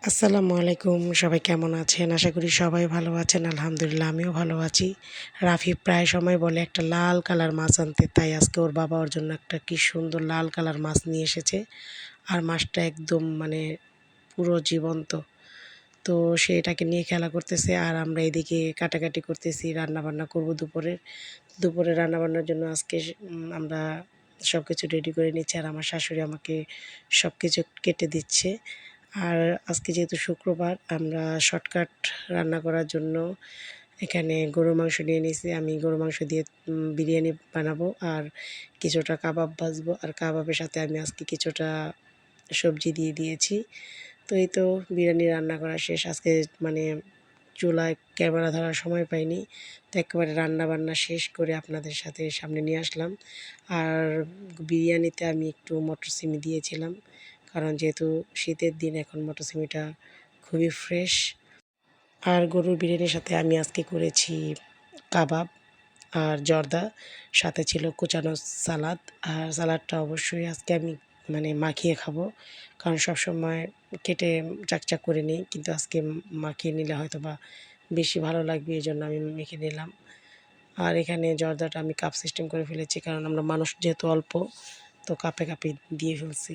আসসালামু আলাইকুম। সবাই কেমন আছেন? আশা করি সবাই ভালো আছেন। আলহামদুলিল্লাহ আমিও ভালো আছি। রাফি প্রায় সময় বলে একটা লাল কালার মাছ আনতে, তাই আজকে ওর বাবা ওর জন্য একটা কি সুন্দর লাল কালার মাছ নিয়ে এসেছে। আর মাছটা একদম পুরো জীবন্ত। তো সে এটাকে নিয়ে খেলা করতেছে আর আমরা এদিকে কাটাকাটি করতেছি, রান্নাবান্না করব দুপুরে। দুপুরে রান্নাবান্নার জন্য আজকে আমরা সবকিছু রেডি করে নিচ্ছি আর আমার শাশুড়ি আমাকে সবকিছু কেটে দিচ্ছে। আর আজকে যেহেতু শুক্রবার আমরা শর্টকাট রান্না করার জন্য এখানে গরুর মাংস নিয়ে নিয়েছি। আমি গরুর মাংস দিয়ে বিরিয়ানি বানাবো আর কিছুটা কাবাব ভাজবো। আর কাবাবের সাথে আমি আজকে কিছুটা সবজি দিয়ে দিয়েছি। তো এই তো বিরিয়ানি রান্না করা শেষ। আজকে মানে চুলায় ক্যামেরা ধরার সময় পাইনি। তো একেবারে রান্নাবান্না শেষ করে আপনাদের সাথে সামনে নিয়ে আসলাম। আর বিরিয়ানিতে আমি একটু মটরশুঁটি দিয়েছিলাম। কারণ যেহেতু শীতের দিন এখন মটরশুঁটিটা খুবই ফ্রেশ। আর গরুর বিরিয়ানির সাথে আমি আজকে করেছি কাবাব আর জর্দা, সাথে ছিল কুচানো সালাদ। আর সালাদটা অবশ্যই আজকে আমি মাখিয়ে খাবো। কারণ সবসময় কেটে চাকচাক করে নিই, কিন্তু আজকে মাখিয়ে নিলে হয়তোবা বেশি ভালো লাগবে, এজন্য আমি মেখে নিলাম। আর এখানে জর্দাটা আমি কাপ সিস্টেম করে ফেলেছি, কারণ আমরা মানুষ যেহেতু অল্প, তো কাপে কাপে দিয়ে ফেলছি।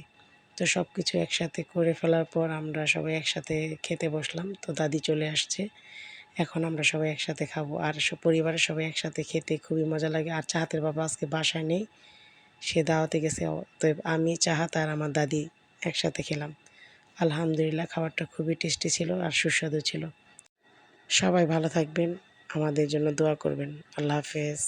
তো সব কিছু একসাথে করে ফেলার পর আমরা সবাই একসাথে খেতে বসলাম। তো দাদি চলে আসছে, এখন আমরা সবাই একসাথে খাবো। আর পরিবারের সবাই একসাথে খেতে খুবই মজা লাগে। আর চাহাতের বাবা আজকে বাসায় নেই, সে দাওয়াতে গেছে। অতএব আমি, চাহাত আর আমার দাদি একসাথে খেলাম। আলহামদুলিল্লাহ, খাবারটা খুবই টেস্টি ছিল আর সুস্বাদু ছিল। সবাই ভালো থাকবেন, আমাদের জন্য দোয়া করবেন। আল্লাহ হাফেজ।